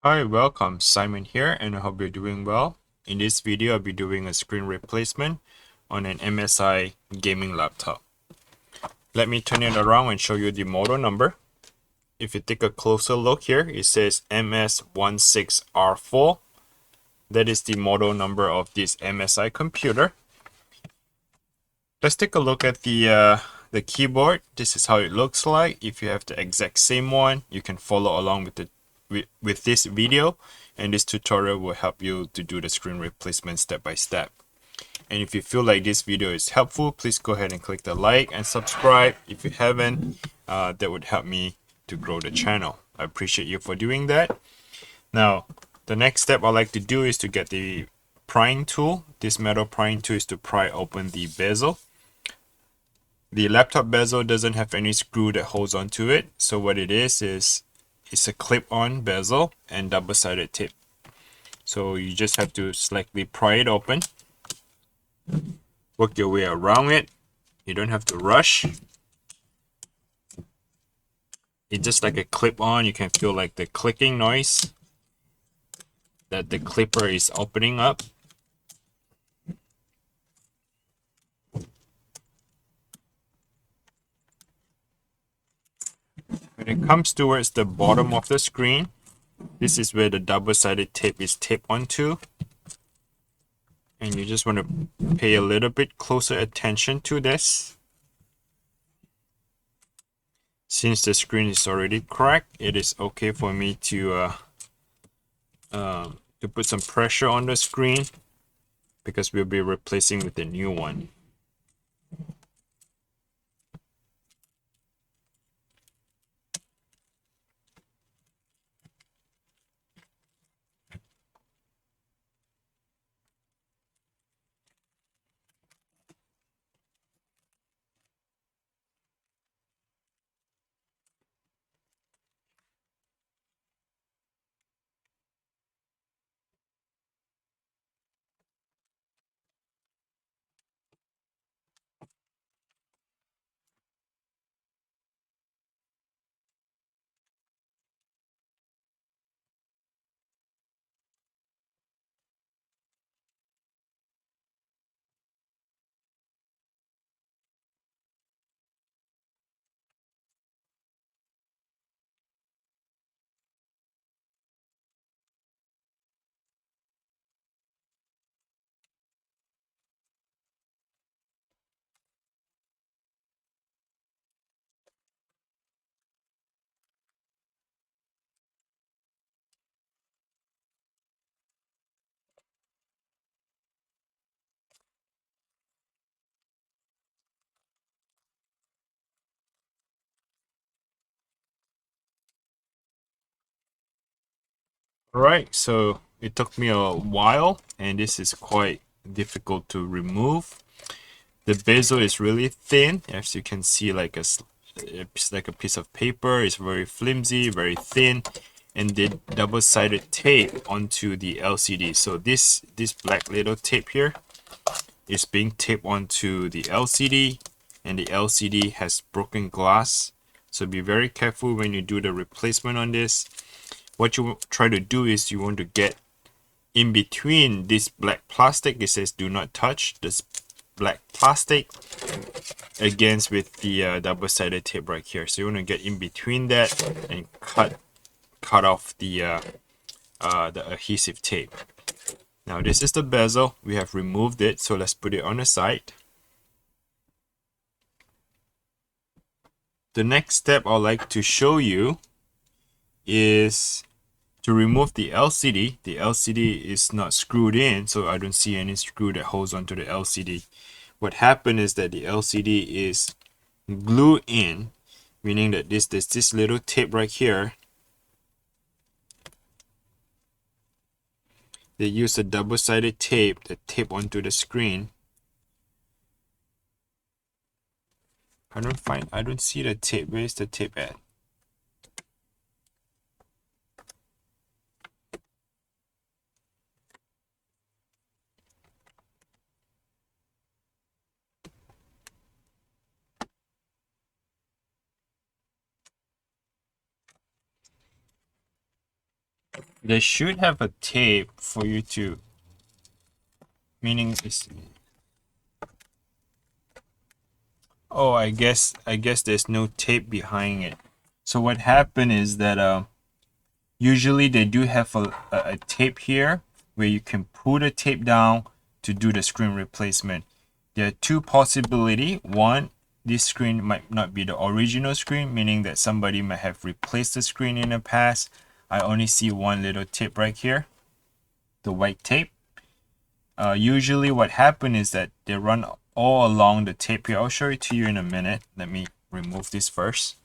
Hi, welcome. Simon here, and I hope you're doing well. In this video, I'll be doing a screen replacement on an MSI gaming laptop. Let me turn it around and show you the model number. If you take a closer look here, it says MS16R4. That is the model number of this MSI computer. Let's take a look at the keyboard. This is how it looks like. If you have the exact same one, you can follow along with this video, and this tutorial will help you to do the screen replacement step by step. And if you feel like this video is helpful, please go ahead and click the like and subscribe if you haven't. That would help me to grow the channel. I appreciate you for doing that. Now, the next step I like to do is to get the prying tool. This metal prying tool is to pry open the bezel. The laptop bezel doesn't have any screw that holds onto it, so what it is it's a clip-on bezel and double-sided tape. So you just have to slightly pry it open, work your way around it. You don't have to rush. It's just like a clip-on. You can feel like the clicking noise that the clipper is opening up. When it comes towards the bottom of the screen, this is where the double-sided tape is taped onto. And you just want to pay a little bit closer attention to this. Since the screen is already cracked, it is okay for me to put some pressure on the screen because we'll be replacing with a new one. Alright, so it took me a while and this is quite difficult to remove. The bezel is really thin, as you can see, it's like a piece of paper. It's very flimsy, very thin, and the double-sided tape onto the LCD. So this black little tape here is being taped onto the LCD, and the LCD has broken glass. So be very careful when you do the replacement on this. What you try to do is you want to get in between this black plastic. It says do not touch this black plastic against with the double-sided tape right here. So you want to get in between that and cut off the adhesive tape. Now this is the bezel. We have removed it, so let's put it on the side. The next step I'd like to show you is to remove the LCD. The LCD is not screwed in, so I don't see any screw that holds onto the LCD. What happened is that the LCD is glued in, meaning that there's this little tape right here. They use a double-sided tape that tape onto the screen. I don't see the tape. Where's the tape at? they should have a tape for you to, meaning it's, oh, I guess there's no tape behind it. So what happened is that usually they do have a tape here where you can pull the tape down to do the screen replacement. There are two possibilities. One, this screen might not be the original screen, meaning that somebody might have replaced the screen in the past. I only see one little tape right here, the white tape. Usually what happens is that they run all along the tape here. I'll show it to you in a minute. Let me remove this first.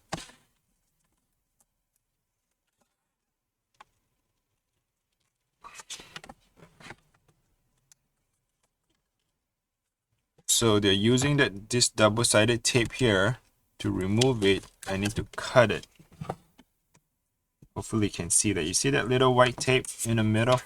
So they're using this double-sided tape here. To remove it, I need to cut it. Hopefully you can see that. You see that little white tape in the middle?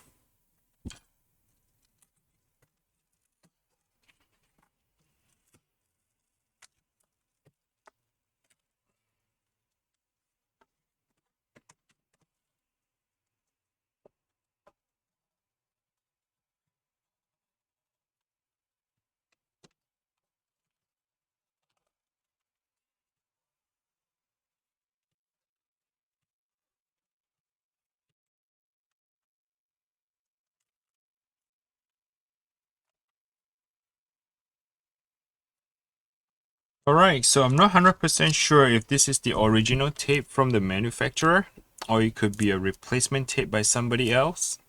Alright, so I'm not 100% sure if this is the original tape from the manufacturer or it could be a replacement tape by somebody else.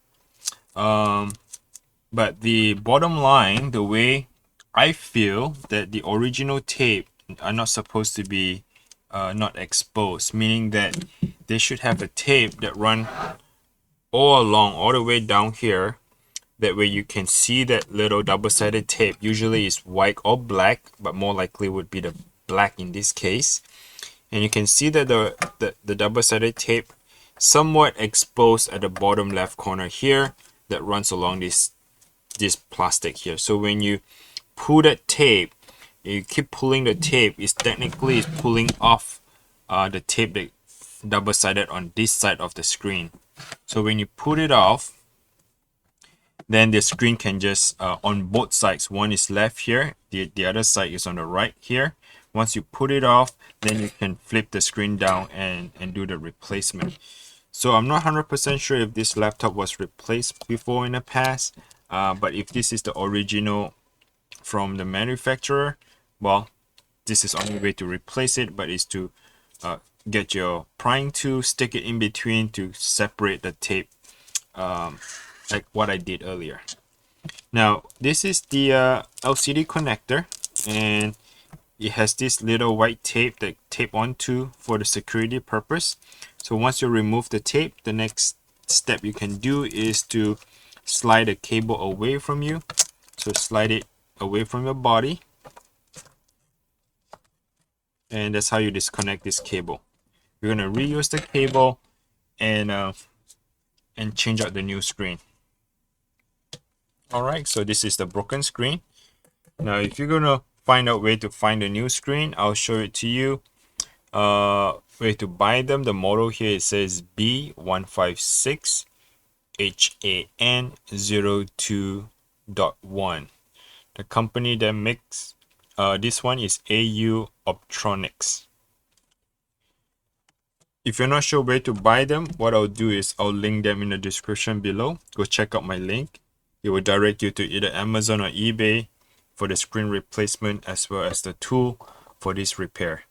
But the bottom line, the way I feel that the original tape are not supposed to be not exposed, meaning that they should have a tape that run all along, all the way down here. That way you can see that little double-sided tape. Usually is white or black, but more likely would be the black in this case. And you can see that the double-sided tape somewhat exposed at the bottom left corner here that runs along this plastic here. So when you pull that tape, you keep pulling the tape, it's technically pulling off the tape that double-sided on this side of the screen. So when you pull it off, then the screen can just on both sides, one is left here, the other side is on the right here. Once you put it off, then you can flip the screen down and do the replacement. So I'm not 100% sure if this laptop was replaced before in the past, but if this is the original from the manufacturer, well, this is only way to replace it, but is to get your prying tool, stick it in between to separate the tape, like what I did earlier. Now this is the LCD connector, and it has this little white tape that tape onto for the security purpose. So once you remove the tape, the next step you can do is to slide the cable away from you. So slide it away from your body, and that's how you disconnect this cable. You're gonna reuse the cable and change out the new screen. Alright, so this is the broken screen. Now if you're gonna find out where to find a new screen, I'll show it to you. Where to buy them. The model here, it says B156 HAN02.1. The company that makes this one is AU Optronics. If you're not sure where to buy them, what I'll do is I'll link them in the description below. Go check out my link. It will direct you to either Amazon or eBay for the screen replacement as well as the tool for this repair.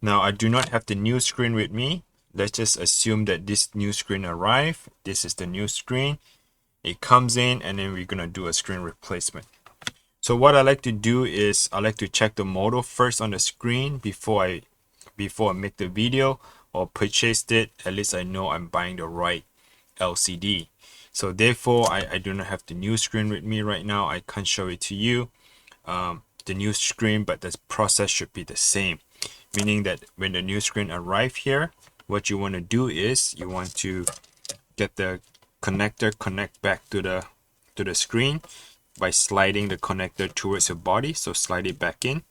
Now I do not have the new screen with me. Let's just assume that this new screen arrived. This is the new screen. It comes in and then we're gonna do a screen replacement. So what I like to do is I like to check the model first on the screen before I make the video or purchased it. At least I know I'm buying the right LCD. So therefore I do not have the new screen with me right now. I can't show it to you, the new screen, but the process should be the same, meaning that when the new screen arrives here, what you want to do is you want to get the connector connect back to the screen by sliding the connector towards your body. So slide it back in.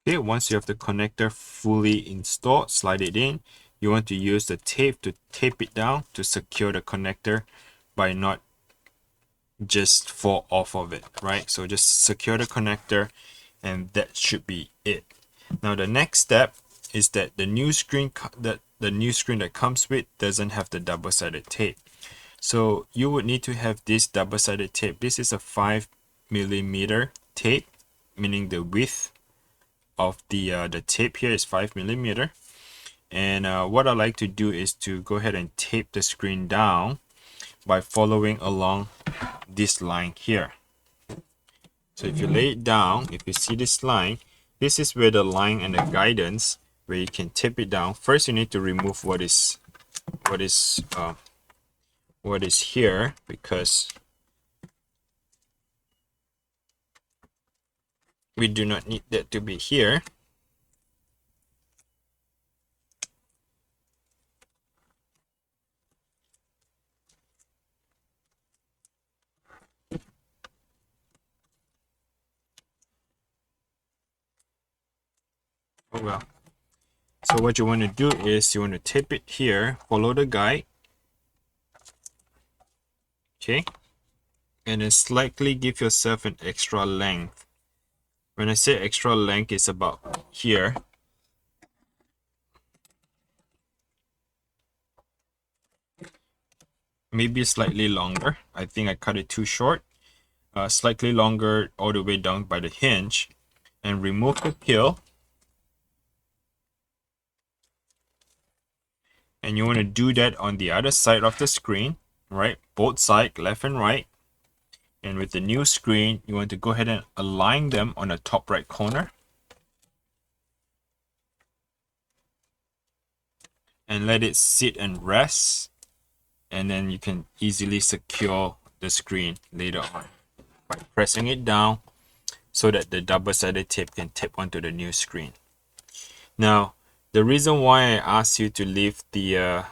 Okay, Okay, once you have the connector fully installed, slide it in. You want to use the tape to tape it down to secure the connector by not just fall off of it, right? So just secure the connector, and that should be it. Now the next step is that the new screen that comes with doesn't have the double-sided tape. So you would need to have this double-sided tape. This is a 5mm tape, meaning the width of the tape here is 5mm. And what I like to do is to go ahead and tape the screen down by following along this line here. So if you lay it down, if you see this line, this is where the line and the guidance where you can tape it down. First, you need to remove what is here, because we do not need that to be here. Oh well. So what you want to do is you want to tape it here, follow the guide. Okay. And then slightly give yourself an extra length. When I say extra length, it's about here. Maybe slightly longer. I think I cut it too short. Slightly longer all the way down by the hinge. And remove the peel. And you want to do that on the other side of the screen, right? Both sides, left and right. And with the new screen, you want to go ahead and align them on the top right corner. And let it sit and rest. And then you can easily secure the screen later on by pressing it down so that the double-sided tape can tape onto the new screen. Now, the reason why I asked you to leave the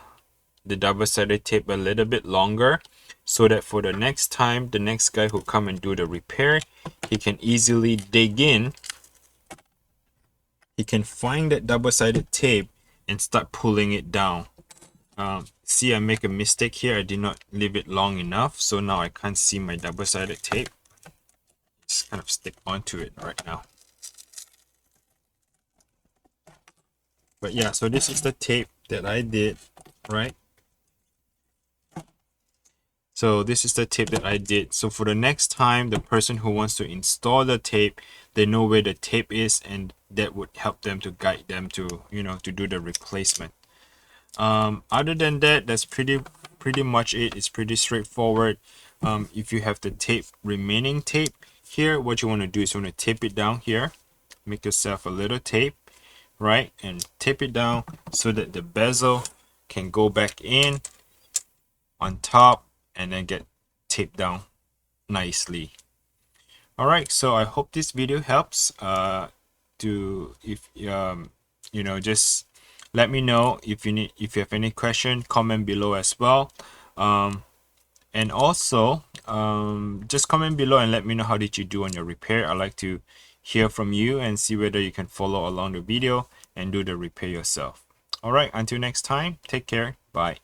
double-sided tape a little bit longer, so that for the next time, the next guy who come and do the repair, he can easily dig in. He can find that double-sided tape and start pulling it down. See, I make a mistake here. I did not leave it long enough, so now I can't see my double-sided tape. Just kind of stick onto it right now. But yeah, so this is the tape that I did, right? So this is the tape that I did. So for the next time, the person who wants to install the tape, they know where the tape is, and that would help them to guide them to, you know, to do the replacement. Other than that, that's pretty much it. It's pretty straightforward. If you have the remaining tape here, what you want to do is you want to tape it down here. Make yourself a little tape, right? And tape it down so that the bezel can go back in on top and then get taped down nicely. All right, so I hope this video helps. You know, just let me know if you have any question. Comment below as well. And also just comment below and let me know how did you do on your repair. I'd like to hear from you and see whether you can follow along the video and do the repair yourself. All right, until next time, take care. Bye.